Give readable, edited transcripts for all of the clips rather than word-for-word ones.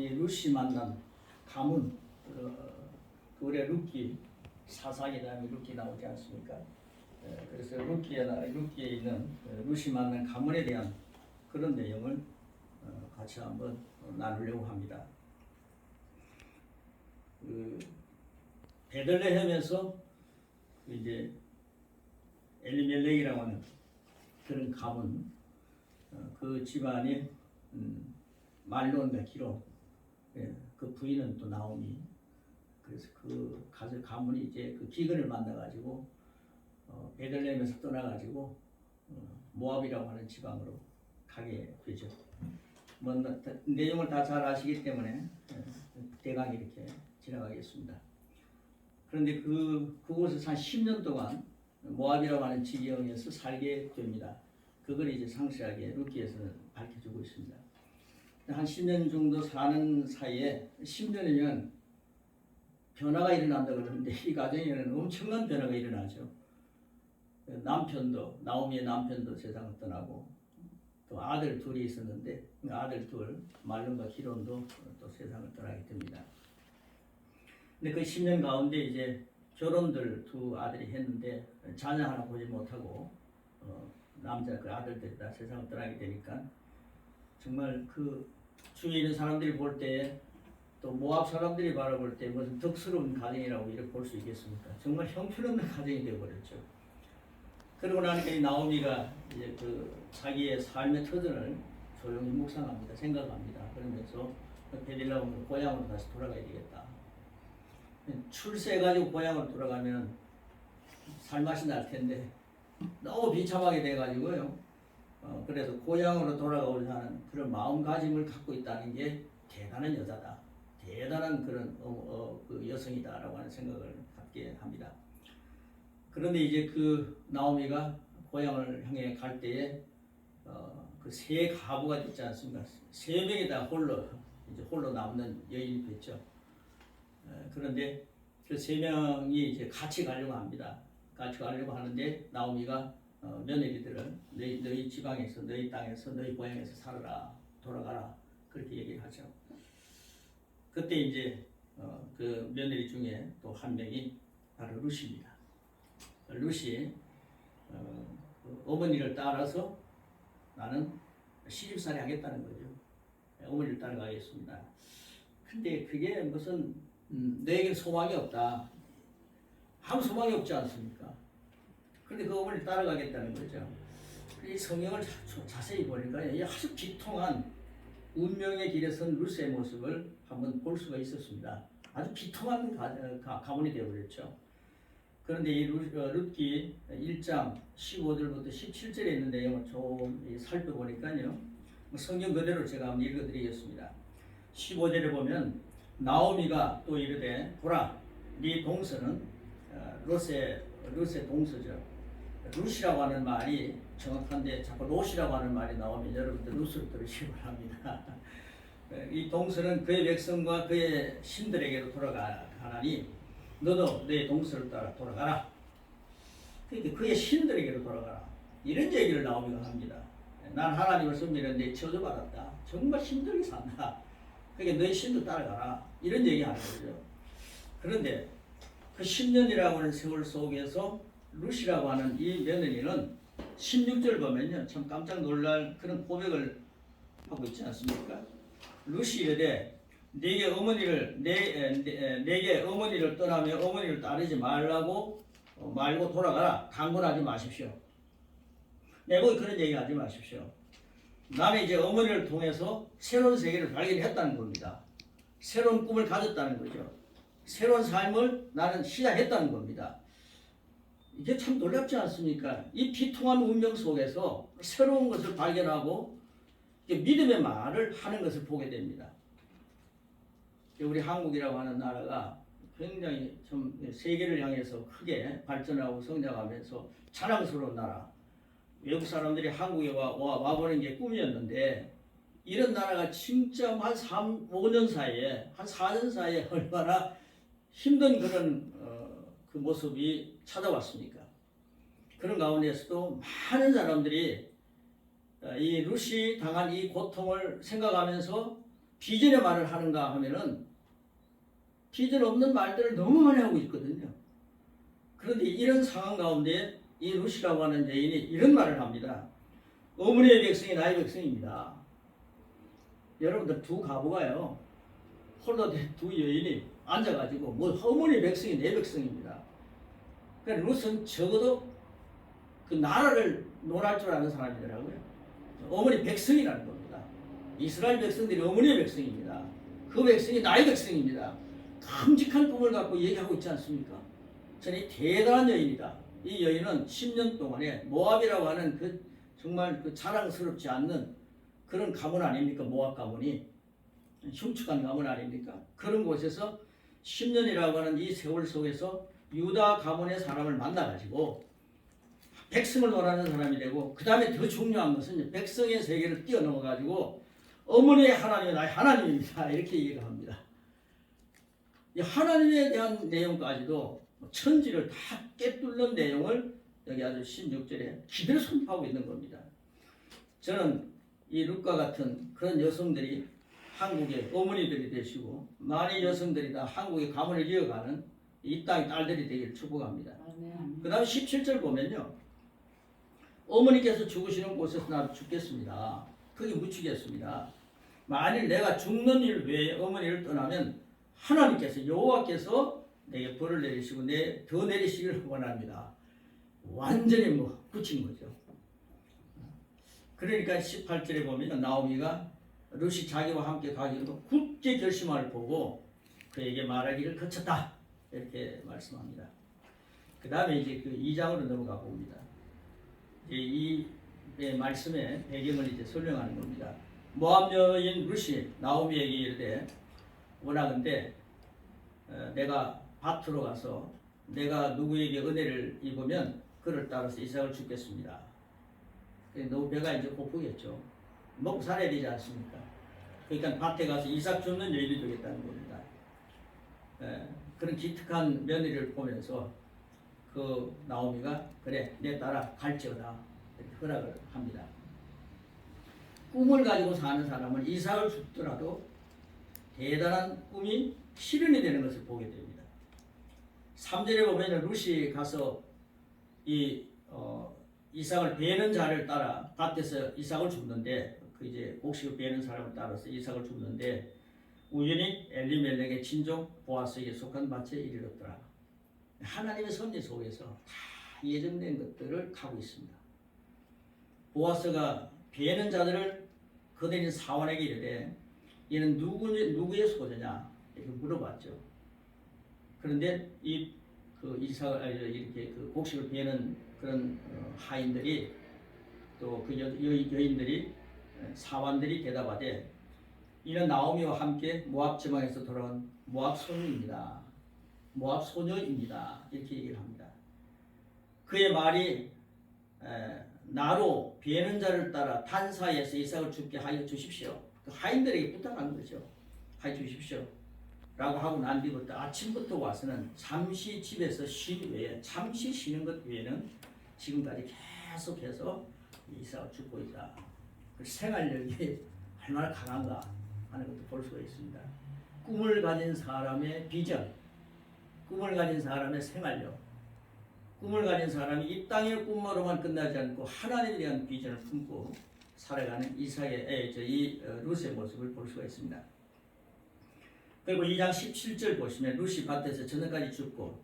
이 루시 만난 가문, 그래 루키 사사기 다음에 루키 나오지 않습니까? 그래서 루키에 있는 루시 만난 가문에 대한 그런 내용을 같이 한번 나누려고 합니다. 베들레헴에서 이제 엘리멜렉이라고 하는 그런 가문, 그 집안이 말론과 기로, 그 부인은 또 나오미. 그래서 그 가문이 이제 그 기근을 만나가지고 베들레헴에서 떠나가지고 모압이라고 하는 지방으로 가게 되죠. 뭐 내용을 다 잘 아시기 때문에 대강 이렇게 지나가겠습니다. 그런데 그곳에서 한 10년 동안 모압이라고 하는 지경에서 살게 됩니다. 그걸 이제 상세하게 루키에서는 밝혀주고 있습니다. 한 10년 정도 사는 사이에 10년이면 변화가 일어난다 그러는데 이 가정에는 엄청난 변화가 일어나죠. 나오미의 남편도 세상을 떠나고 또 아들 둘이 있었는데 아들 둘 말론과 기론도 또 세상을 떠나게 됩니다. 근데 그 10년 가운데 이제 결혼들 두 아들이 했는데 자녀 하나 보지 못하고 남자 그 아들들이 다 세상을 떠나게 되니까 정말 그 주위에 있는 사람들이 볼 때 또 모압 사람들이 바라볼 때 무슨 덕스러운 가정이라고 이렇게 볼 수 있겠습니까? 정말 형편없는 가정이 되어버렸죠. 그러고 나니까 이 나오미가 이제 그 자기의 삶의 터전을 조용히 묵상합니다. 생각합니다. 그러면서 베들레헴 고향으로 다시 돌아가야 되겠다. 출세해가지고 고향으로 돌아가면 살맛이 날 텐데 너무 비참하게 돼가지고요. 그래서 고향으로 돌아가고자 하는 그런 마음가짐을 갖고 있다는 게 대단한 여자다. 대단한 그런 그 여성이다라고 하는 생각을 갖게 합니다. 그런데 이제 그 나오미가 고향을 향해 갈 때에 그 세 가부가 있지 않습니까? 세 명이 다 홀로 남는 여인이 됐죠. 그런데 그 세 명이 이제 같이 가려고 합니다. 같이 가려고 하는데 나오미가 며느리들을 너희 지방에서, 너희 땅에서, 너희 고향에서 살아라, 돌아가라 그렇게 얘기를 하죠. 그때 이제 그 며느리 중에 또 한 명이 바로 루시입니다. 루시 어머니를 따라서 나는 시집살이 하겠다는 거죠. 어머니를 따라가겠습니다. 근데 그게 무슨 너에겐 소망이 없다. 아무 소망이 없지 않습니까? 그런데 그 어머니를 따라가겠다는 거죠. 이 성경을 자세히 보니까 아주 비통한 운명의 길에 선 루스의 모습을 한번 볼 수가 있었습니다. 아주 비통한 가문이 되어버렸죠. 그런데 이 룻기 1장 15절부터 17절에 있는 내용을 좀 살펴보니까요. 성경 그대로 제가 한번 읽어드리겠습니다. 15절에 보면 나오미가 또 이르되 보라 네 동서는 롯의 동서죠. 룻이라고 하는 말이 정확한데 자꾸 롯이라고 하는 말이 나오면 여러분들 룻을 들으시기 바랍니다. 이 동서는 그의 백성과 그의 신들에게로 돌아가나니 너도 내 동서를 따라 돌아가라. 그러니까 그의 신들에게로 돌아가라. 이런 얘기를 나오미가 합니다. 난 하나님을 섬기는데 저주받았다. 정말 힘들게 산다. 그러니까 너희 신도 따라가라. 이런 얘기하는 거죠. 그런데 그 10년이라고 하는 세월 속에서 룻이라고 하는 이 며느리는 16절 보면요. 참 깜짝 놀랄 그런 고백을 하고 있지 않습니까? 룻이 이르되 내게 어머니를 떠나며 어머니를 따르지 말고 돌아가라. 강권하지 마십시오. 내고 그런 얘기하지 마십시오. 나는 이제 어머니를 통해서 새로운 세계를 발견했다는 겁니다. 새로운 꿈을 가졌다는 거죠. 새로운 삶을 나는 시작했다는 겁니다. 이게 참 놀랍지 않습니까? 이 비통한 운명 속에서 새로운 것을 발견하고 믿음의 말을 하는 것을 보게 됩니다. 우리 한국이라고 하는 나라가 굉장히 좀 세계를 향해서 크게 발전하고 성장하면서 자랑스러운 나라. 외국 사람들이 한국에 와보는 게 꿈이었는데 이런 나라가 진짜 한 5년 사이에 한 4년 사이에 얼마나 힘든 그런 그 모습이 찾아왔습니까? 그런 가운데서도 많은 사람들이 이 룻이 당한 이 고통을 생각하면서 비전의 말을 하는가 하면은 비전 없는 말들을 너무 많이 하고 있거든요. 그런데 이런 상황 가운데 이 루시라고 하는 여인이 이런 말을 합니다. 어머니의 백성이 나의 백성입니다. 여러분들 두 가부가요. 홀로 된 두 여인이 앉아가지고 뭐 어머니의 백성이 내 백성입니다. 그러니까 루스는 적어도 그 나라를 논할 줄 아는 사람이더라고요. 어머니 백성이라는 겁니다. 이스라엘 백성들이 어머니의 백성입니다. 그 백성이 나의 백성입니다. 큼직한 꿈을 갖고 얘기하고 있지 않습니까? 저는 대단한 여인이다. 이 여인은 10년 동안에 모압이라고 하는 그 정말 그 자랑스럽지 않는 그런 가문 아닙니까? 모압 가문이 흉측한 가문 아닙니까? 그런 곳에서 10년이라고 하는 이 세월 속에서 유다 가문의 사람을 만나가지고 백성을 논하는 사람이 되고, 그 다음에 더 중요한 것은 백성의 세계를 뛰어넘어가지고 어머니의 하나님은 나의 하나님입니다. 이렇게 얘기를 합니다. 이 하나님에 대한 내용까지도 천지를 다 꿰뚫는 내용을 여기 아주 16절에 기대로 선포하고 있는 겁니다. 저는 이 룻과 같은 그런 여성들이 한국의 어머니들이 되시고 많은 여성들이 다 한국의 가문을 이어가는 이 땅의 딸들이 되기를 축복합니다. 그 다음 17절 보면요. 어머니께서 죽으시는 곳에서 나도 죽겠습니다. 거기 묻히겠습니다. 만일 내가 죽는 일 외에 어머니를 떠나면 하나님께서 여호와께서 내게 벌을 내리시고 더 내리시기를 원합니다. 완전히 뭐 붙인 거죠. 그러니까 18절에 보면 나오미가 룻이 자기와 함께 가기로 굳게 결심을 보고 그에게 말하기를 거쳤다. 이렇게 말씀합니다. 그 다음에 이제 그 2장으로 넘어가 봅니다. 이 말씀의 배경을 이제 설명하는 겁니다. 모압 여인 룻이 나오미에게 이르되 원하건대 내가 밭으로 가서 내가 누구에게 은혜를 입으면 그를 따라서 이삭을 죽겠습니다. 너무 배가 이제 고프겠죠. 먹고 살아야 되지 않습니까? 그러니까 밭에 가서 이삭 줍는 여인이 되겠다는 겁니다. 그런 기특한 며느리를 보면서 그 나오미가 그래 내 따라 갈지어다 이렇게 허락을 합니다. 꿈을 가지고 사는 사람은 이삭을 줍더라도 대단한 꿈이 실현이 되는 것을 보게 됩니다. 3절에 보면 룻이 가서 이삭을 베는 자를 따라 밭에서 이삭을 줍는데 그 이제 곡식을 베는 사람을 따라서 이삭을 줍는데 우연히 엘리멜렉의 친족 보아스에게 속한 밭에 이르렀더라. 하나님의 섭리 속에서 다 예정된 것들을 가고 있습니다. 보아스가 베는 자들을 거느린 사원에게 이르되 얘는 누구의 소재냐 이렇게 물어봤죠. 그런데 이렇게 그 곡식을 베는 그런 하인들이 또 그 여인들이 사관들이 대답하되 이는 나오미와 함께 모압 지방에서 돌아온 모압 소녀입니다. 모압 소녀입니다. 이렇게 얘기를 합니다. 그의 말이 나로 베는 자를 따라 단사에서 이삭을 죽게 하여 주십시오. 그 하인들에게 부탁한 거죠. 하여 주십시오. 라고 하고 난 뒤부터 아침부터 와서는 잠시 집에서 쉰 외에 잠시 쉬는 것 외에는 지금까지 계속해서 이삭을 죽고 있다. 그 생활력이 얼마나 강한가 하는 것도 볼 수가 있습니다. 꿈을 가진 사람의 비전, 꿈을 가진 사람의 생활력, 꿈을 가진 사람이 이 땅의 꿈으로만 끝나지 않고 하나님에 대한 비전을 품고 살아가는 이 룻의 모습을 볼 수가 있습니다. 그리고 2장 17절 보시면 룻이 밭에서 저녁까지 줍고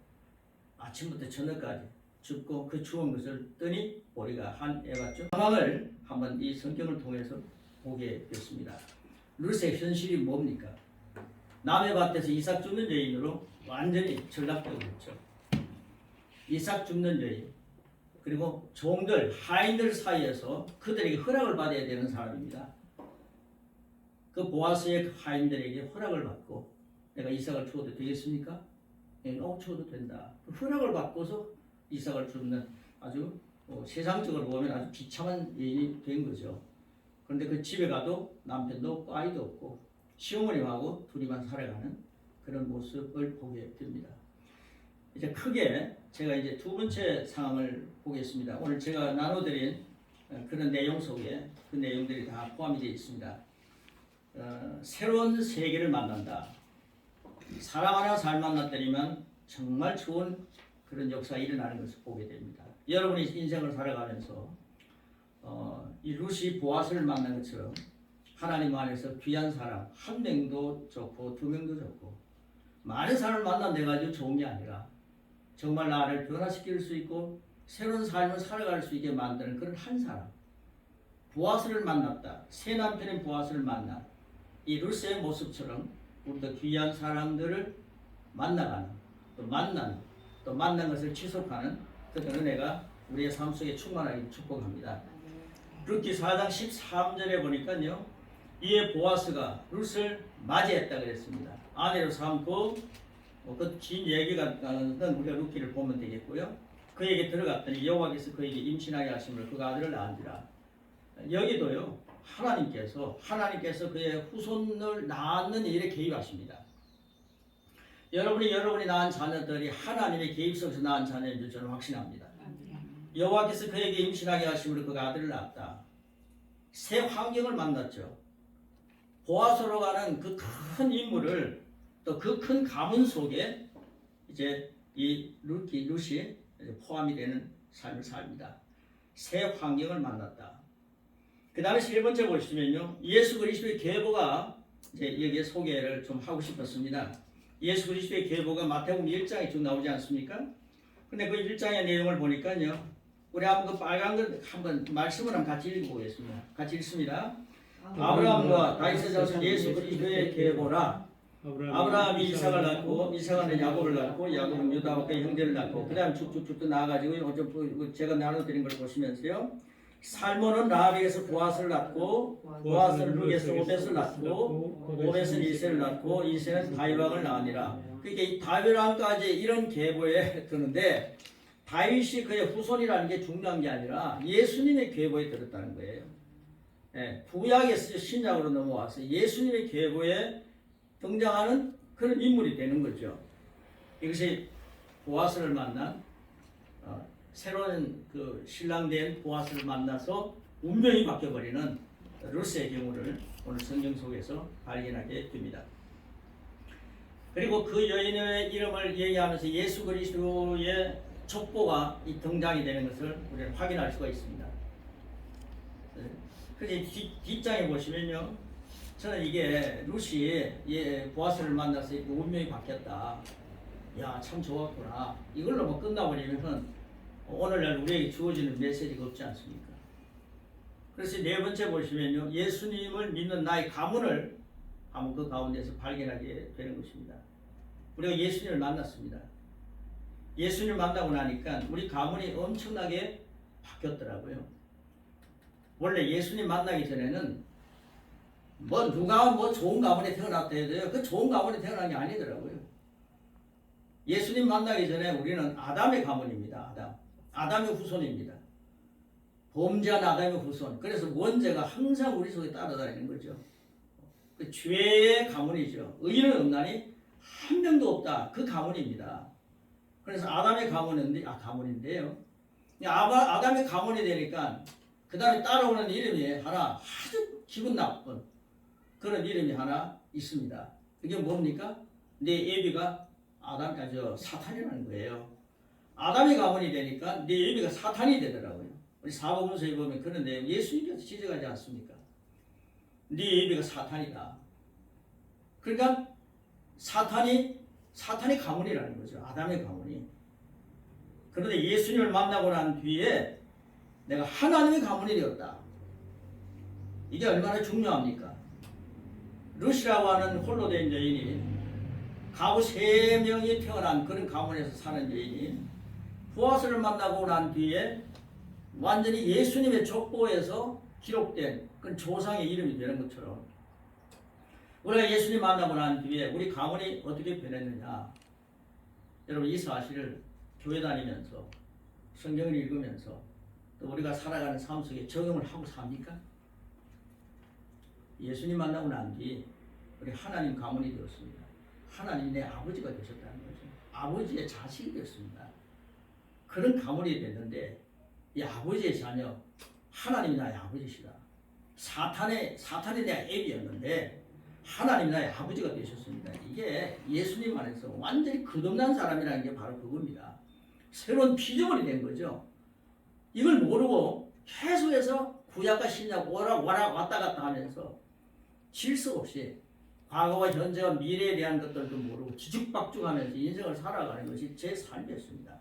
아침부터 저녁까지 줍고 그 주운 것을 뜨니 보리가 한 에바쯤 상황을 한번 이 성경을 통해서 보게 됐습니다. 룻의 현실이 뭡니까? 남의 밭에서 이삭 줍는 여인으로 완전히 전락되고 있죠. 이삭 줍는 여인, 그리고 종들, 하인들 사이에서 그들에게 허락을 받아야 되는 사람입니다. 그 보아스의 하인들에게 허락을 받고 내가 이삭을 주어도 되겠습니까? 네, 주어도 된다. 허락을 받고서 이삭을 줍는 아주 세상적으로 보면 아주 비참한 여인이 된 거죠. 그런데 그 집에 가도 남편도 없고 아이도 없고 시어머님하고 둘이만 살아가는 그런 모습을 보게 됩니다. 이제 크게 제가 이제 두 번째 상황을 보겠습니다. 오늘 제가 나눠드린 그런 내용 속에 그 내용들이 다 포함이 되어 있습니다. 새로운 세계를 만난다. 사람 하나 잘 만났더니만 정말 좋은 그런 역사가 일어나는 것을 보게 됩니다. 여러분이 인생을 살아가면서 이 루시 보아스를 만난 것처럼 하나님 안에서 귀한 사람 한 명도 좋고 두 명도 좋고 많은 사람을 만난다가지고 좋은 게 아니라 정말 나를 변화시킬 수 있고 새로운 삶을 살아갈 수 있게 만드는 그런 한 사람 보아스를 만났다. 새 남편인 보아스를 만난 이 루스의 모습처럼 우리도 귀한 사람들을 만나가는 또 만난 것을 지속하는 그런 은혜가 우리의 삶 속에 충만하기를 축복합니다. 룻기 4장 13절에 보니까요. 이에 보아스가 룻을 맞이했다 그랬습니다. 아내로 삼고 그 긴 얘기가 우리가 룻기를 보면 되겠고요. 그에게 들어갔더니 여호와께서 그에게 임신하게 하심을 그가 아들을 낳은지라. 여기도요. 하나님께서 그의 후손을 낳는 일에 개입하십니다. 여러분이 낳은 자녀들이 하나님의 개입 속에서 낳은 자녀인 줄 저는 확신합니다. 여호와께서 그에게 임신하게 하심으로 그가 아들을 낳았다. 새 환경을 만났죠. 보아스로 가는 그 큰 인물을 또 그 큰 가문 속에 이제 이 룻이 포함이 되는 삶을 삽니다. 새 환경을 만났다. 그 다음에 세 번째 보시면요. 예수 그리스도의 계보가 이제 여기에 소개를 좀 하고 싶었습니다. 예수 그리스도의 계보가 마태복음 1장에 쭉 나오지 않습니까? 근데 그 1장의 내용을 보니까요. 우리 한번 그 빨간 거 한번 말씀을 한번 같이 읽어보겠습니다. 같이 읽습니다. 아브라함과 다윗의 자손 예수 그리스도의 계보라. 아브라함이 이삭을 낳고 이삭은 야곱을 낳고 야곱은 유다와 그의 형제를 낳고 그 다음 쭉쭉쭉 또 나와가지고 제가 나눠드린 걸 보시면서요. 살몬은 라합에게서 보아스를 낳고 보아스는 룻에서 오벳을 낳고 오벳은 이새를 낳고 이새는 다윗왕을 낳으니라. 그러니까 이 다윗왕까지 이런 계보에 드는데 다윗이 그의 후손이라는 게 중요한 게 아니라 예수님의 계보에 들었다는 거예요. 구약에서 신약으로 넘어와서 예수님의 계보에 등장하는 그런 인물이 되는 거죠. 이것이 보아스를 만난 새로운 그 신랑된 보아스를 만나서 운명이 바뀌어버리는 룻의 경우를 오늘 성경 속에서 발견하게 됩니다. 그리고 그 여인의 이름을 얘기하면서 예수 그리스도의 족보가 이 등장이 되는 것을 우리는 확인할 수가 있습니다. 그래서 뒷장에 보시면요. 저는 이게 룻이 보아스를 만나서 운명이 바뀌었다. 야, 참 좋았구나. 이걸로 뭐 끝나버리면 오늘날 우리에게 주어지는 메시지가 없지 않습니까? 그래서 네 번째 보시면요. 예수님을 믿는 나의 가문을 한번 그 가운데서 발견하게 되는 것입니다. 우리가 예수님을 만났습니다. 예수님을 만나고 나니까 우리 가문이 엄청나게 바뀌었더라고요. 원래 예수님 만나기 전에는 누가 좋은 가문에 태어났다 해도요. 그 좋은 가문에 태어난 게 아니더라고요. 예수님 만나기 전에 우리는 아담의 가문입니다. 아담의 후손입니다. 범죄한 아담의 후손. 그래서 원죄가 항상 우리 속에 따라다니는 거죠. 그 죄의 가문이죠. 의인은 없나니 한 명도 없다. 그 가문입니다. 그래서 아담의 가문인데요. 아담의 가문이 되니까 그 다음에 따라오는 이름이 하나 아주 기분 나쁜 그런 이름이 하나 있습니다. 그게 뭡니까? 내 애비가 사탄이라는 거예요. 아담의 가문이 되니까 내 애비가 사탄이 되더라고요. 우리 사복음서에 보면 그런 내용 예수님께서 지적하지 않습니까? 네 애비가 사탄이다. 그러니까 사탄이 가문이라는 거죠. 아담의 가문이. 그런데 예수님을 만나고 난 뒤에 내가 하나님의 가문이 되었다. 이게 얼마나 중요합니까? 룻이라고 하는 홀로 된 여인이 가부 3명이 태어난 그런 가문에서 사는 여인이 보아스를 만나고 난 뒤에 완전히 예수님의 족보에서 기록된 그런 조상의 이름이 되는 것처럼 우리가 예수님 만나고 난 뒤에 우리 가문이 어떻게 변했느냐. 여러분 이 사실을 교회 다니면서 성경을 읽으면서 또 우리가 살아가는 삶 속에 적용을 하고 삽니까? 예수님 만나고 난 뒤 우리 하나님 가문이 되었습니다. 하나님 내 아버지가 되셨다는 거죠. 아버지의 자식이 되었습니다. 그런 가문이 됐는데 이 아버지의 자녀 하나님이 나의 아버지시다. 사탄이 내 애비였는데 하나님 나의 아버지가 되셨습니다. 이게 예수님 안에서 완전히 거듭난 사람이라는 게 바로 그겁니다. 새로운 피조물이 된 거죠. 이걸 모르고 계속해서 구약과 신약 왔다 갔다 하면서 질서 없이 과거와 현재와 미래에 대한 것들도 모르고 뒤죽박죽하면서 인생을 살아가는 것이 제 삶이었습니다.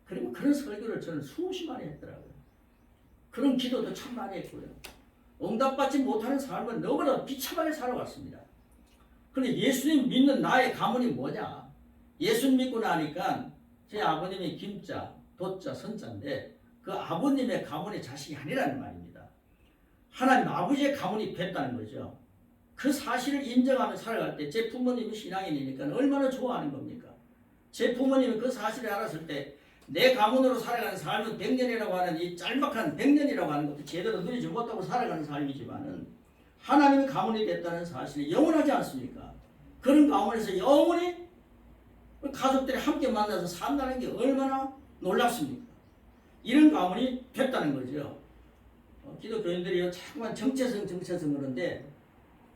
그리고 그런 설교를 저는 수없이 많이 했더라고요. 그런 기도도 참 많이 했고요. 응답받지 못하는 삶은 너무나 비참하게 살아왔습니다. 그런데 예수님 믿는 나의 가문이 뭐냐? 예수 믿고 나니까 제 아버님이 김자, 도자, 선자인데 그 아버님의 가문의 자식이 아니라는 말입니다. 하나님 아버지의 가문이 됐다는 거죠. 그 사실을 인정하며 살아갈 때 제 부모님이 신앙인이니까 얼마나 좋아하는 겁니까? 제 부모님이 그 사실을 알았을 때 내 가문으로 살아가는 삶은 100년이라고 하는 이 짤막한 100년이라고 하는 것도 제대로 누리지 못하고 살아가는 삶이지만은 하나님의 가문이 됐다는 사실이 영원하지 않습니까? 그런 가문에서 영원히 가족들이 함께 만나서 산다는 게 얼마나 놀랍습니까? 이런 가문이 됐다는 거죠. 기독교인들이 자꾸만 정체성 그러는데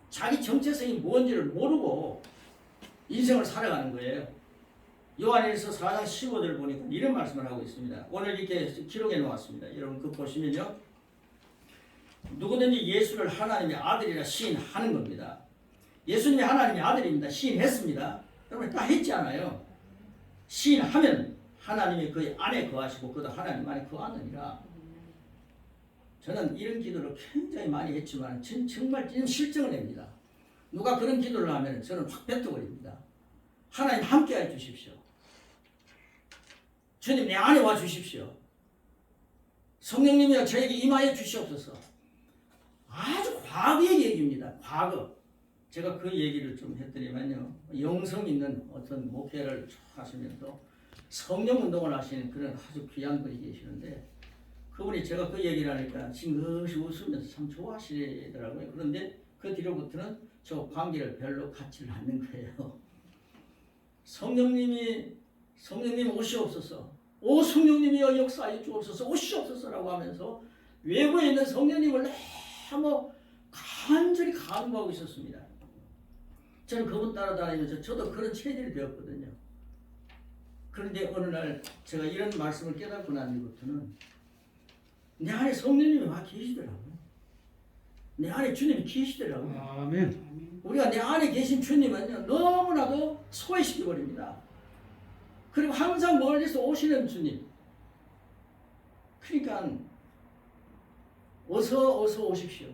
자기 정체성이 뭔지를 모르고 인생을 살아가는 거예요. 요한일서 4장 15절 보니까 이런 말씀을 하고 있습니다. 오늘 이렇게 기록해 놓았습니다. 여러분 그거 보시면요. 누구든지 예수를 하나님의 아들이라 시인하는 겁니다. 예수님이 하나님의 아들입니다. 시인했습니다. 여러분 다 했지 않아요? 시인하면 하나님이 그의 안에 거하시고 그도 하나님 안에 거하느니라. 저는 이런 기도를 굉장히 많이 했지만 정말 찐 실정을 냅니다. 누가 그런 기도를 하면 저는 확 뱉어버립니다. 하나님 함께해 주십시오. 주님 내 안에 와 주십시오. 성령님이여 저에게 임하여 주시옵소서. 아주 과거의 얘기입니다. 과거. 제가 그 얘기를 좀 했더니만요. 영성 있는 어떤 목회를 하시면서 성령 운동을 하시는 그런 아주 귀한 분이 계시는데 그분이 제가 그 얘기를 하니까 싱긋이 웃으면서 참 좋아하시더라고요. 그런데 그 뒤로부터는 저 관계를 별로 갖지를 않는 거예요. 성령님 오시옵소서. 오 성령님이여 역사하여 주옵소서 오시옵소서라고 하면서 외부에 있는 성령님을 너무 간절히 간구하고 있었습니다. 저는 그분 따라다니면서 저도 그런 체질이 되었거든요. 그런데 어느 날 제가 이런 말씀을 깨닫고 난 뒤부터는 내 안에 성령님이 와 계시더라고요. 내 안에 주님이 계시더라고요. 아멘. 우리가 내 안에 계신 주님은요 너무나도 소외시켜버립니다. 그리고 항상 멀리서 오시는 주님. 그러니까 어서 오십시오.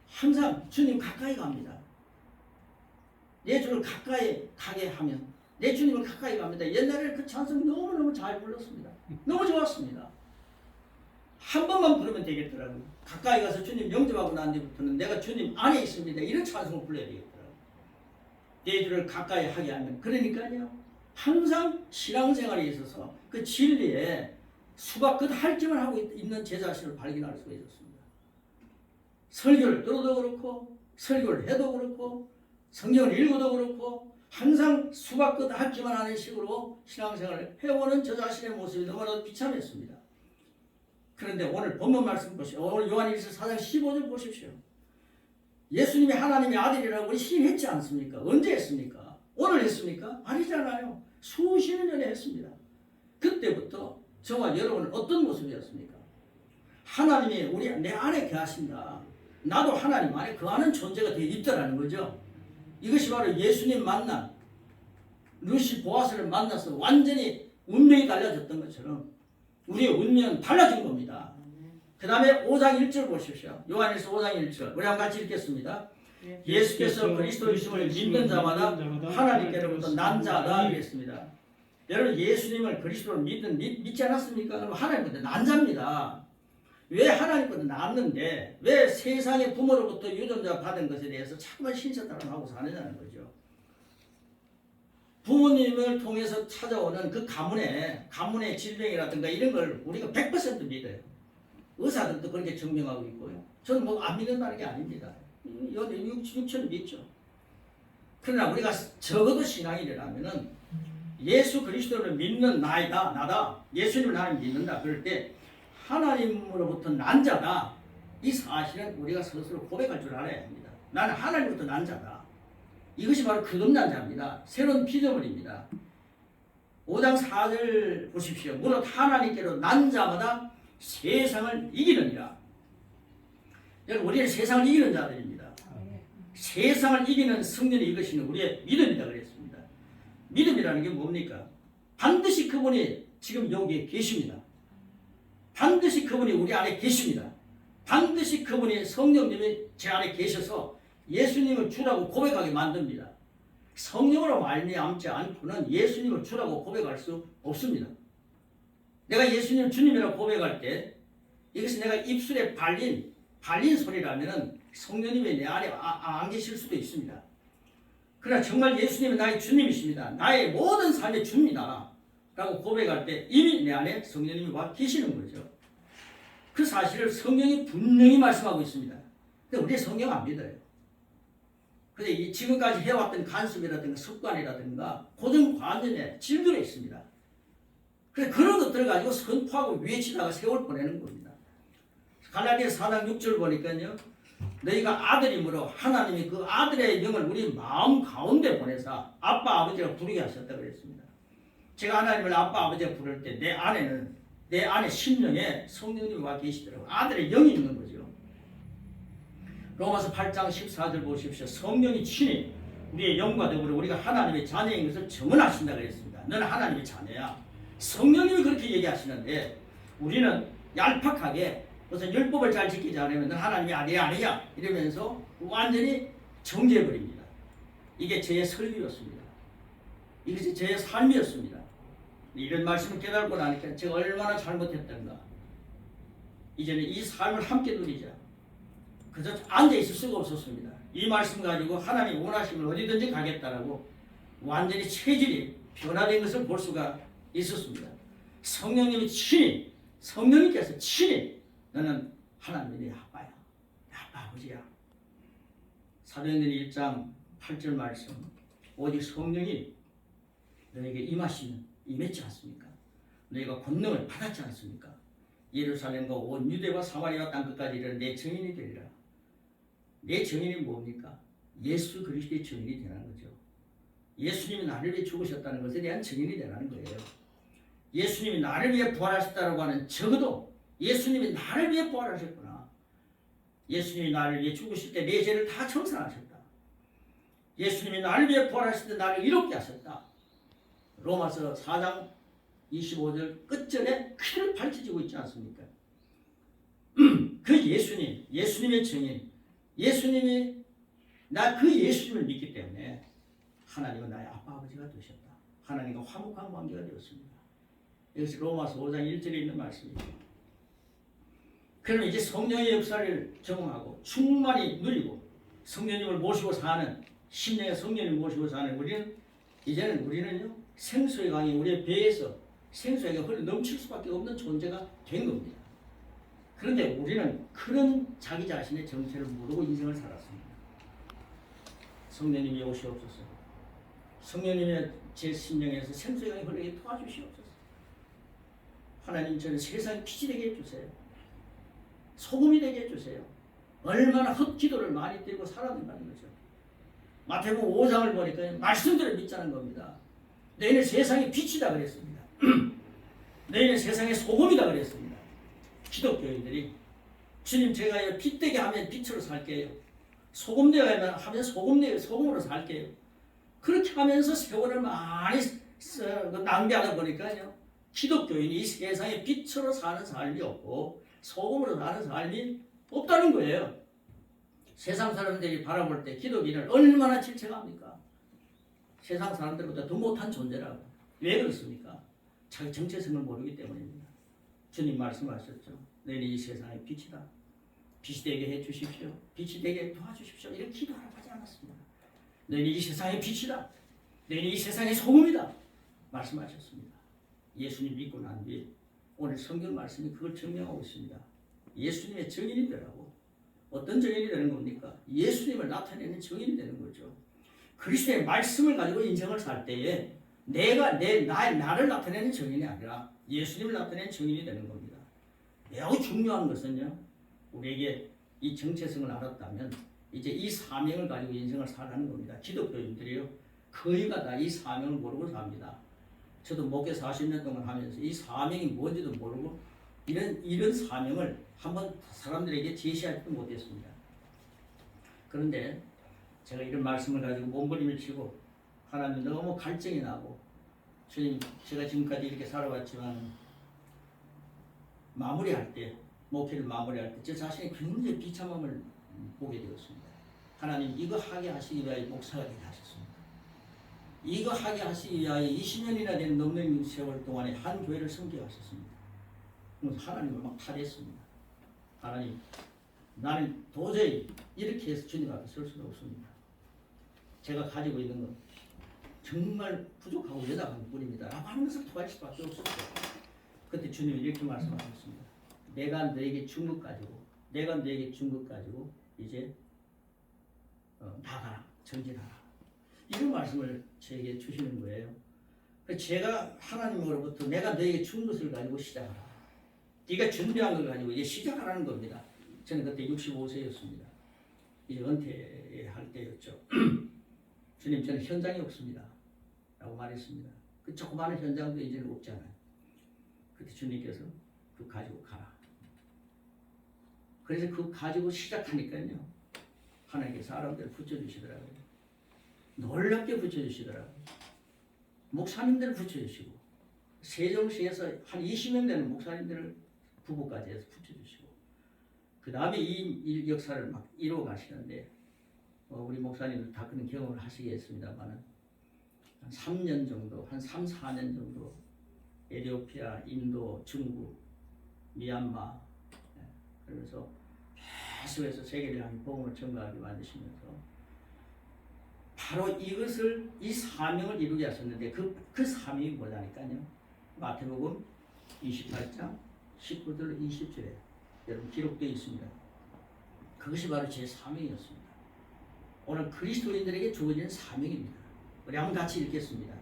항상 주님 가까이 갑니다. 내 주를 가까이 가게 하면 내 주님을 가까이 갑니다. 옛날에 그 찬송 너무너무 잘 불렀습니다. 너무 좋았습니다. 한 번만 부르면 되겠더라고요. 가까이 가서 주님 영접하고 난 뒤부터는 내가 주님 안에 있습니다. 이런 찬송을 불러야 되겠더라고요. 내 주를 가까이 하게 하면. 그러니까요. 항상 신앙생활에 있어서 그 진리에 수박 끝할지만 하고 있는 제 자신을 발견할 수가 있었습니다. 설교를 들어도 그렇고 설교를 해도 그렇고 성경을 읽어도 그렇고 항상 수박 끝할지만 하는 식으로 신앙생활을 해오는 저 자신의 모습이 너무나도 비참했습니다. 그런데 오늘 본문 말씀 보시오. 오늘 요한일서 4장 15절 보십시오. 예수님이 하나님의 아들이라고 우리 시인했지 않습니까? 언제 했습니까? 오늘 했습니까? 아니잖아요. 수십 년 전에 했습니다. 그때부터 저와 여러분은 어떤 모습이었습니까? 하나님이 내 안에 거하신다. 나도 하나님 안에 거하는 존재가 되어 있다라는 거죠. 이것이 바로 예수님 만난 루시 보아스를 만나서 완전히 운명이 달라졌던 것처럼 우리의 운명은 달라진 겁니다. 그 다음에 5장 1절 보십시오. 요한일서 5장 1절 우리 한번 같이 읽겠습니다. 예수께서 그리스도이심을 믿는 자마다 하나님께로부터 난 자다 이랬습니다. 여러분 예수님을 그리스도를 믿지 않았습니까? 그럼 하나님께로부터 난 자입니다. 왜 하나님께로부터 났는데 왜 세상의 부모로부터 유전자 받은 것에 대해서 자꾸만 신사타령하고 사느냐는 거죠. 부모님을 통해서 찾아오는 그 가문의 질병이라든가 이런 걸 우리가 100% 믿어요. 의사들도 그렇게 증명하고 있고요. 저는 뭐 안 믿는다는 게 아닙니다. 육체는 믿죠. 그러나 우리가 적어도 신앙인이라면은 예수 그리스도를 믿는 나다. 예수님을 나는 믿는다. 그럴 때 하나님으로부터 난 자다. 이 사실은 우리가 스스로 고백할 줄 알아야 합니다. 나는 하나님부터 난 자다. 이것이 바로 거듭난 자입니다. 새로운 피조물입니다. 5장 4절 보십시오. 무릇 하나님께로 난 자마다 세상을 이기느니라. 여러분, 우리는 세상을 이기는 자들입니다. 세상을 이기는 승리는 이것이 우리의 믿음이다 그랬습니다. 믿음이라는 게 뭡니까? 반드시 그분이 지금 여기에 계십니다. 반드시 그분이 우리 안에 계십니다. 반드시 그분이 성령님이 제 안에 계셔서 예수님을 주라고 고백하게 만듭니다. 성령으로 말미암지 않고는 예수님을 주라고 고백할 수 없습니다. 내가 예수님을 주님이라고 고백할 때 이것이 내가 입술에 발린 소리라면 성령님이 내 안에 안 계실 수도 있습니다. 그러나 정말 예수님은 나의 주님이십니다. 나의 모든 삶의 주입니다 라고 고백할 때 이미 내 안에 성령님이 와 계시는 거죠. 그 사실을 성령이 분명히 말씀하고 있습니다. 근데 우리 성령 안 믿어요. 근데 지금까지 해왔던 간섭이라든가 습관이라든가 고정관념에 질들어 있습니다. 그래서 그런 것들을 가지고 선포하고 외치다가 세월 보내는 겁니다. 갈라디아서 4장 6절 보니까요. 너희가 아들이므로 하나님이 그 아들의 영을 우리 마음 가운데 보내사 아빠 아버지가 부르게 하셨다 그랬습니다. 제가 하나님을 아빠 아버지가 부를 때 내 안에 심령에 성령님이 와 계시더라고요. 아들의 영이 있는 거죠. 로마서 8장 14절 보십시오. 성령이 친히 우리의 영과 더불어 우리가 하나님의 자녀인 것을 증언하신다 그랬습니다. 너는 하나님의 자녀야. 성령님이 그렇게 얘기하시는데 우리는 얄팍하게 무슨 율법을 잘 지키지 않으면 넌 하나님이 아니야 이러면서 완전히 정죄해버립니다. 이게 제 설교였습니다. 이것이 제 삶이었습니다. 이런 말씀을 깨달고 나니까 제가 얼마나 잘못했던가. 이제는 이 삶을 함께 누리자. 그저 앉아있을 수가 없었습니다. 이 말씀 가지고 하나님 원하시면 어디든지 가겠다라고 완전히 체질이 변화된 것을 볼 수가 있었습니다. 성령님께서 친히 너는 하나님의 아빠야. 아빠 아버지야. 사도행전 1장 8절 말씀. 오직 성령이 너에게 임했지 않습니까? 너희가 권능을 받았지 않습니까? 예루살렘과 온 유대와 사마리아 땅 끝까지 이르러 내 증인이 되리라. 내 증인이 뭡니까? 예수 그리스도의 증인이 되는 거죠. 예수님이 나를 위해 죽으셨다는 것에 대한 증인이 되는 거예요. 예수님이 나를 위해 부활하셨다고 하는 적어도 예수님이 나를 위해 부활하셨구나. 예수님이 나를 위해 죽으실 때 내 죄를 다 청산하셨다. 예수님이 나를 위해 부활하실 때 나를 이롭게 하셨다. 로마서 4장 25절 끝절에 크게 밝혀지고 있지 않습니까? 그 예수님의 증인, 예수님이 나 그 예수님을 믿기 때문에 하나님은 나의 아빠 아버지가 되셨다. 하나님과 화목한 관계가 되었습니다. 이것이 로마서 5장 1절에 있는 말씀입니다. 그러면 이제 성령의 역사를 경험하고 충만히 누리고 성령님을 모시고 사는 심령의 성령님을 모시고 사는 우리는요 생수의 강이 우리의 배에서 생수의 강이 흘러 넘칠 수밖에 없는 존재가 된 겁니다. 그런데 우리는 그런 자기 자신의 정체를 모르고 인생을 살았습니다. 성령님이 오시옵소서. 성령님의 제 심령에서 생수의 강이 흘러게 도와주시옵소서. 하나님 저는 세상에 빛이 되게 해주세요. 소금이 되게 해주세요. 얼마나 헛기도를 많이 드리고 살아낸다는 거죠. 마태복음 5장을 보니까 말씀대로 믿자는 겁니다. 너희는 세상의 빛이다 그랬습니다. 너희는 세상의 소금이다 그랬습니다. 기독교인들이 주님 제가 빛 되게 하면 빛으로 살게요. 소금 되게 하면 소금으로 살게요. 그렇게 하면서 세월을 많이 낭비하다 보니까요. 기독교인이 이 세상에 빛으로 사는 삶이 없고 소금으로 사는 삶이 없다는 거예요. 세상 사람들이 바라볼 때 기독인을 얼마나 질책합니까? 세상 사람들보다 더 못한 존재라고. 왜 그렇습니까? 자기 정체성을 모르기 때문입니다. 주님 말씀하셨죠. 너희는 이 세상의 빛이다. 빛이 되게 해주십시오. 빛이 되게 도와주십시오. 이런 기도하라고 하지 않았습니다. 너희는 이 세상의 빛이다. 너희는 이 세상의 소금이다. 말씀하셨습니다. 예수님 믿고 난 뒤에 오늘 성경 말씀이 그걸 증명하고 있습니다. 예수님의 증인이 되라고. 어떤 증인이 되는 겁니까? 예수님을 나타내는 증인이 되는 거죠. 그리스도의 말씀을 가지고 인생을 살 때에 나를 나타내는 증인이 아니라 예수님을 나타내는 증인이 되는 겁니다. 매우 중요한 것은요. 우리에게 이 정체성을 알았다면 이제 이 사명을 가지고 인생을 살라는 겁니다. 기독교인들이요 거의가 다 이 사명을 모르고 삽니다. 저도 목회 40년 동안 하면서 이 사명이 뭔지도 모르고 이런 사명을 한번 사람들에게 제시하지도 못했습니다. 그런데 제가 이런 말씀을 가지고 몸부림을 치고 하나님 너무 갈증이 나고 주님 제가 지금까지 이렇게 살아왔지만 마무리할 때 목회를 마무리할 때 제 자신의 굉장히 비참함을 보게 되었습니다. 하나님 이거 하게 하시기 위하여 목사가 되게 하셨습니다. 이거 하게 하시기 위하여 20년이나 된 넘는 세월 동안에 한 교회를 섬겨하셨습니다. 그래서 하나님을 막 탈했습니다. 하나님 나는 도저히 이렇게 해서 주님 앞에 설 수는 없습니다. 제가 가지고 있는 건 정말 부족하고 여담한 뿐입니다. 라고 하는 것을 토할 수밖에 없었어요. 그때 주님이 이렇게 말씀하셨습니다. 내가 너에게 준 것 가지고 이제 나가라, 전진하라. 이런 말씀을 저에게 주시는 거예요. 제가 하나님으로부터 내가 너에게 준 것을 가지고 시작하라. 네가 준비한 걸 가지고 이제 시작하라는 겁니다. 저는 그때 65세였습니다. 이제 은퇴할 때였죠. 주님 저는 현장이 없습니다. 라고 말했습니다. 그 조그마한 현장도 이제는 없잖아요. 그때 주님께서 그거 가지고 가라. 그래서 그거 가지고 시작하니까요. 하나님께서 사람들을 붙여주시더라고요. 놀랍게 붙여주시더라고요. 목사님들을 붙여주시고 세종시에서 한 20명 되는 목사님들을 부부까지 해서 붙여주시고 그 다음에 이 역사를 막 이루어 가시는데 우리 목사님들 다 그런 경험을 하시겠습니다만 한 3년 정도, 한 3, 4년 정도 에티오피아, 인도, 중국, 미얀마 그러면서 계속해서 세계를 향해 복음을 전가하게 만드시면서 바로 이 사명을 이루게 하셨는데 그 사명이 뭐냐니까요. 마태복음 28장 19절로 20절에 여러분 기록되어 있습니다. 그것이 바로 제 사명이었습니다. 오늘 그리스도인들에게 주어진 사명입니다. 우리 한번 같이 읽겠습니다.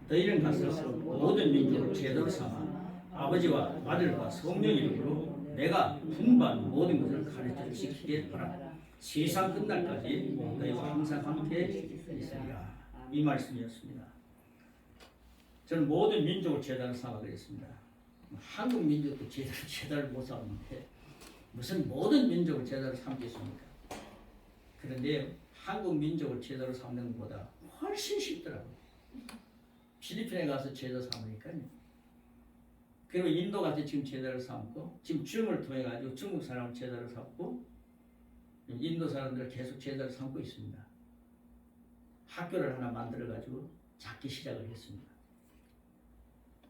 너희는 가서 모든 민족을 제도로 삼아 아버지와 아들과 성령 이름으로 내가 분반 모든 것을 가르쳐 지키게 하라. 세상 끝날까지 너희와 항상 함께 있으리라. 이 말씀이었습니다. 저는 모든 민족을 제자로 삼아 그랬습니다. 한국 민족도 제자를 못 삼는데 무슨 모든 민족을 제자로 삼겠습니까? 그런데 한국 민족을 제자로 삼는 것보다 훨씬 쉽더라고요. 필리핀에 가서 제자 삼으니까요. 그리고 인도 가서 지금 제자를 삼고 지금 줌을 통해 가지고 중국 사람을 제자로 삼고 인도 사람들을 계속 제자로 삼고 있습니다. 학교를 하나 만들어 가지고 작게 시작을 했습니다.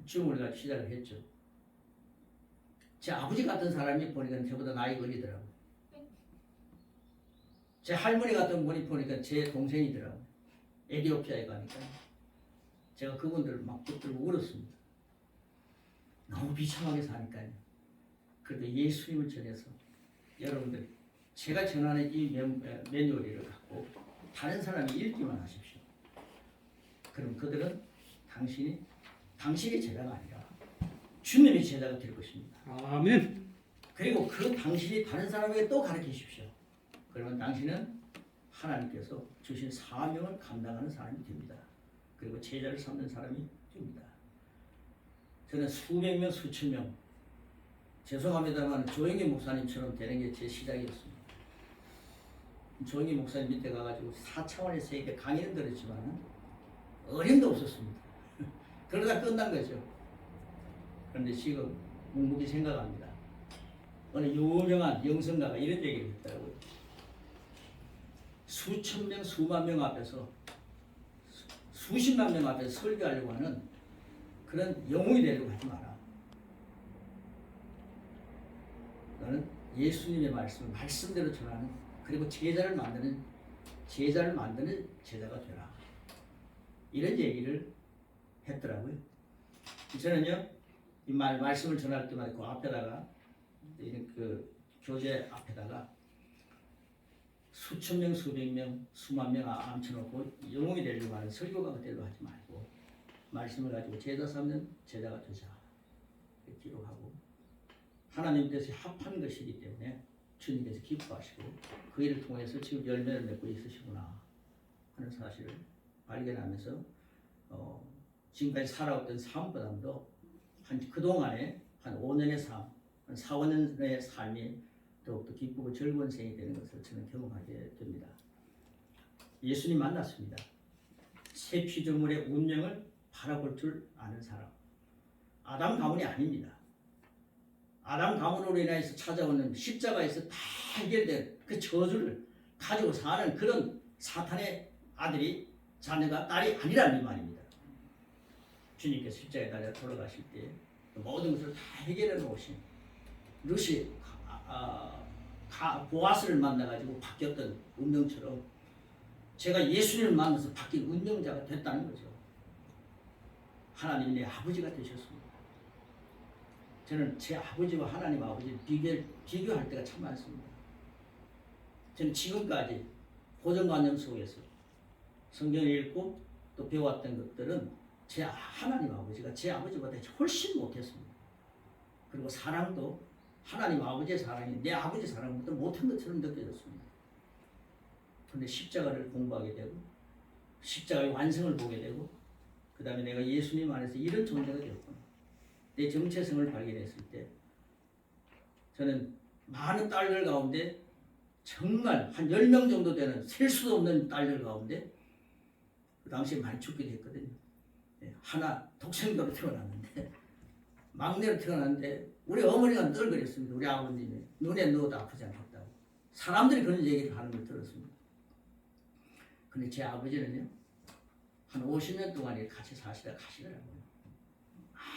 줌을 가지고 시작을 했죠. 제 아버지 같은 사람이 보니까 저보다 나이가 어리더라고요. 제 할머니 같은 분이 보니까 제 동생이더라고요. 에티오피아에 가니까 제가 그분들을 막 붙들고 울었습니다. 너무 비참하게 사니까요. 그래도 예수님을 전해서 여러분들 제가 전하는 이 매뉴얼을 갖고 다른 사람이 읽기만 하십시오. 그럼 그들은 당신의 제자가 아니라 주님의 제자가 될 것입니다. 아멘. 그리고 그 당신이 다른 사람에게 또 가르치십시오. 그러면 당신은 하나님께서 주신 사명을 감당하는 사람이 됩니다. 그리고 제자를 삼는 사람이 됩니다. 저는 수백 명, 수천 명 죄송합니다만 조영기 목사님처럼 되는 게 제 시작이었습니다. 조영기 목사님 밑에 가가지고 4차원에서 이렇게 강의는 들었지만 어림도 없었습니다. 그러다 끝난 거죠. 그런데 지금 묵묵히 생각합니다. 어느 유명한 영성가가 이런 얘기를 했더라고요. 수천 명, 수만 명 앞에서 수십만 명 앞에서 설교하려고 하는 그런 영웅이 되려고 하지 마라. 너는 예수님의 말씀을 말씀대로 전하는 그리고 제자를 만드는 제자가 되라. 이런 얘기를 했더라고요. 저는요 이 말씀을 전할 때마다 그 앞에다가 그 교재 앞에다가 수천 명, 수백 명, 수만 명 앉혀놓고 영웅이 되려고 하는 설교가가 되려고 하지 말고 말씀을 가지고 제자 삼는 제자가 되자 기록하고 하나님 뜻에 합한 것이기 때문에 주님께서 기뻐하시고 그 일을 통해서 지금 열매를 맺고 있으시구나 하는 사실을 발견하면서 지금까지 살아왔던 삶보다도 그동안에 한 5년의 삶, 한 4, 5년의 삶이 더욱더 기쁘고 즐거운 생이 되는 것을 저는 경험하게 됩니다. 예수님 만났습니다. 새 피조물의 운명을 바라볼 줄 아는 사람. 아담 가문이 아닙니다. 아담 가문으로 인해서 찾아오는 십자가에서 다 해결된 그 저주를 가지고 사는 그런 사탄의 아들이 자녀가 딸이 아니라는 말입니다. 주님께서 십자가에 달려 돌아가실 때 모든 것을 다 해결해 놓으신 룻이 보아스를 만나가지고 바뀌었던 운명처럼 제가 예수님을 만나서 바뀐 운명자가 됐다는 거죠. 하나님이 내 아버지가 되셨습니다. 저는 제 아버지와 하나님 아버지를 비교할 때가 참 많습니다. 저는 지금까지 고정관념 속에서 성경을 읽고 또 배워왔던 것들은 제 하나님 아버지가 제 아버지보다 훨씬 못했습니다. 그리고 사랑도 하나님 아버지의 사랑이 내 아버지 사랑보다 못한 것처럼 느껴졌습니다. 그런데 십자가를 공부하게 되고 십자가의 완성을 보게 되고 그 다음에 내가 예수님 안에서 이런 존재가 되었구나. 내 정체성을 발견했을 때 저는 많은 딸들 가운데 정말 한 10명 정도 되는 셀 수도 없는 딸들 가운데 그 당시에 많이 죽기도 했거든요. 하나 독생자로 태어났는데 막내로 태어났는데 우리 어머니가 늘 그랬습니다. 우리 아버님이 눈에 넣어도 아프지 않겠다고. 사람들이 그런 얘기를 하는 걸 들었습니다. 근데 제 아버지는요 한 50년 동안 같이 사시다 가시더라고요.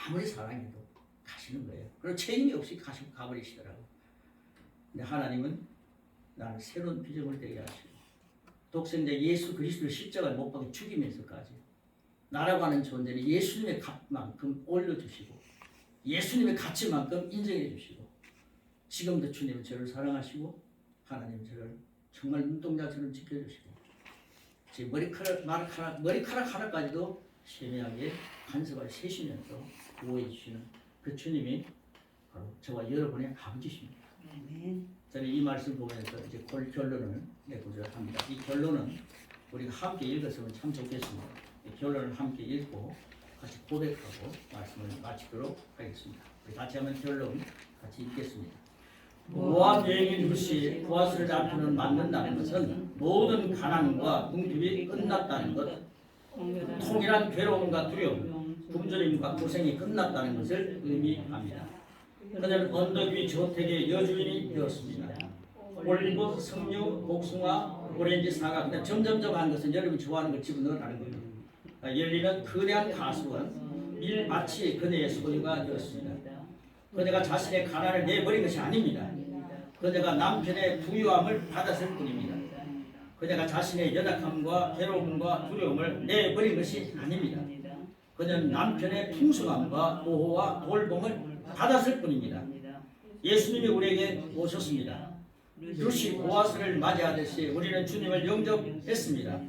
아무리 사랑해도 가시는 거예요. 그리고 책임이 없이 가버리시더라고요. 근데 하나님은 나를 새로운 피조물 되게 하시고 독생자 예수 그리스도를 십자가에 못 박혀 죽이면서까지 나라고 하는 존재는 예수님의 값만큼 올려주시고 예수님의 가치만큼 인정해 주시고 지금도 주님은 저를 사랑하시고 하나님은 저를 정말 눈동자처럼 지켜주시고 제 머리카락 하나까지도 세밀하게 간섭을 세시면서 보호해 주시는 그 주님이 바로 저와 여러분의 아버지십니다. 저는 이 말씀 보면서 이제 결론을 내고자 합니다. 이 결론은 우리가 함께 읽었으면 참 좋겠습니다. 이 결론을 함께 읽고 같이 고백하고 말씀을 마치도록 하겠습니다. 우리 같이 한번 결론 같이 읽겠습니다. 모압 여인인 룻이 보아스를 남편을 만난다는 것은 모든 가난과 궁핍이 끝났다는 것, 통일한 괴로움과 두려움, 굶주림과 고생이 끝났다는 것을 의미합니다. 그녀는 언덕 위 저택의 여주인이 되었습니다. 올리브, 석류, 복숭아, 오렌지, 사과 그냥 점점점 한 것은 여러분이 좋아하는 걸 집어넣으라는 거예요. 열리는 거대한 가수원, 밀밭이 그녀의 소유가 되었습니다. 그녀가 자신의 가난을 내버린 것이 아닙니다. 그녀가 남편의 부유함을 받았을 뿐입니다. 그녀가 자신의 연약함과 괴로움과 두려움을 내버린 것이 아닙니다. 그녀는 남편의 풍성함과 보호와 돌봄을 받았을 뿐입니다. 예수님이 우리에게 오셨습니다. 룻이 보아스를 맞이하듯이 우리는 주님을 영접했습니다.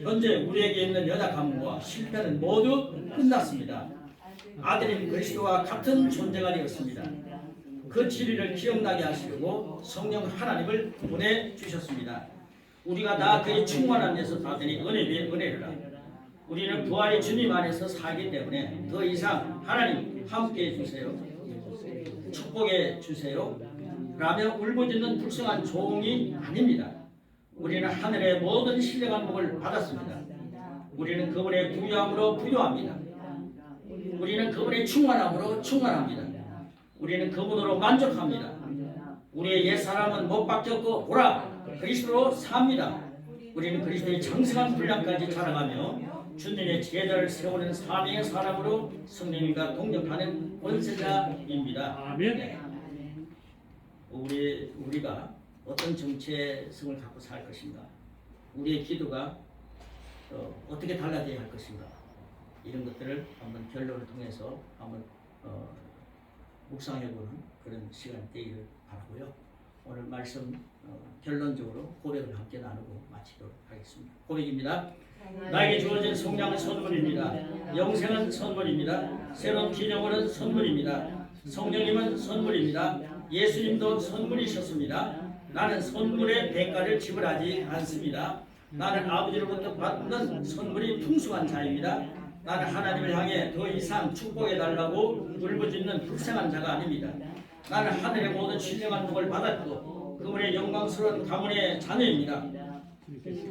현재 우리에게 있는 연약함과 실패는 모두 끝났습니다. 아들인 그리스도와 같은 존재가 되었습니다. 그 진리를 기억나게 하시려고 성령 하나님을 보내주셨습니다. 우리가 다 그의 충만한 데서 받으니 은혜 위에 은혜를 하고 우리는 부활의 주님 안에서 살기 때문에 더 이상 하나님 함께해 주세요. 축복해 주세요. 라며 울부짖는 불쌍한 종이 아닙니다. 우리는 하늘의 모든 신령한 복을 받았습니다. 우리는 그분의 부유함으로 부유합니다. 우리는 그분의 충만함으로 충만합니다. 우리는 그분으로 만족합니다. 우리의 옛사람은 못 바뀌었고 보라 그리스도로 삽니다. 우리는 그리스도의 장성한 분량까지 자라가며 주님의 제자를 세우는 사명의 사람으로 성령님과 동역하는 권세자입니다. 아멘. 네. 우리가 어떤 정체성을 갖고 살 것인가? 우리의 기도가 어떻게 달라져야 할 것인가? 이런 것들을 한번 결론을 통해서 한번 묵상해보는 그런 시간이 되기를 바라고요. 오늘 말씀 결론적으로 고백을 함께 나누고 마치도록 하겠습니다. 고백입니다. 나에게 주어진 성량은 선물입니다. 영생은 선물입니다. 새로운 기념은 선물입니다. 성령님은 선물입니다. 예수님도 선물이셨습니다. 나는 선물의 대가를 지불하지 않습니다. 나는 아버지로부터 받는 선물이 풍성한 자입니다. 나는 하나님을 향해 더 이상 축복해달라고 울부짖는 불쌍한 자가 아닙니다. 나는 하늘의 모든 신령한 복을 받았고 그분의 영광스러운 가문의 자녀입니다.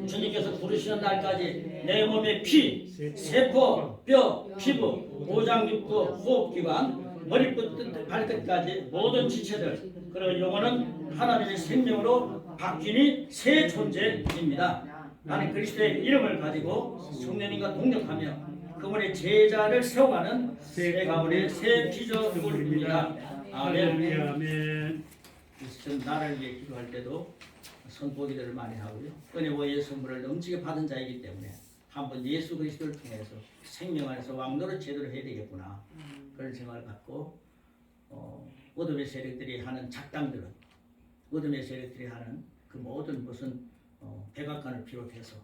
주님께서 부르시는 날까지 내 몸의 피, 세포, 뼈, 피부, 오장육부, 호흡기관, 머리부터 발끝까지 모든 지체들 그리고 영혼은 하나님의 생명으로 바뀌니 새 존재입니다. 나는 그리스도의 이름을 가지고 성령님과 동력하며 그분의 제자를 세워가는 새 가문의 새 피조물입니다. 아멘. 아멘. 그래서 나를 위해 기도할 때도 선포기도를 많이 하고요. 은혜와 선물을 넘치게 받은 자이기 때문에 한번 예수 그리스도를 통해서 생명 안에서 왕노릇 제대로 해야 되겠구나. 그런 생각을 갖고 어둠의 세력들이 하는 작당들은 어둠의 세력들이 하는 그 모든 무슨 백악관을 비롯해서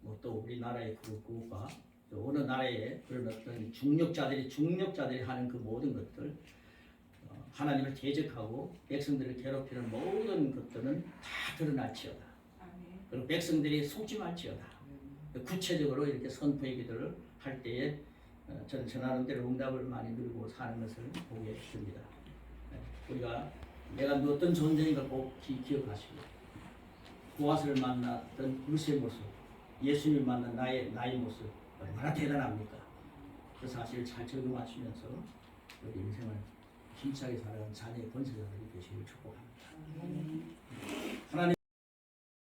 뭐 또 우리나라의 그룹과 또 어느 나라의 그런 어떤 중력자들이 하는 그 모든 것들 하나님을 대적하고 백성들을 괴롭히는 모든 것들은 다 드러날지어다. 그리고 백성들이 속지 말지어다. 구체적으로 이렇게 선포의 기도를 할 때에 저는 전하는 대로 응답을 많이 누리고 사는 것을 보게 됩니다. 우리가 내가 어떤 존재인가 꼭 기억하시고 보아스를 만났던 루시의 모습, 예수님을 만난 나의 모습 얼마나 대단합니까? 그 사실을 잘 적용하시면서 우리 인생을 힘차게 살아가는 자녀의 권세자들이 되시길 축복합니다. 하나님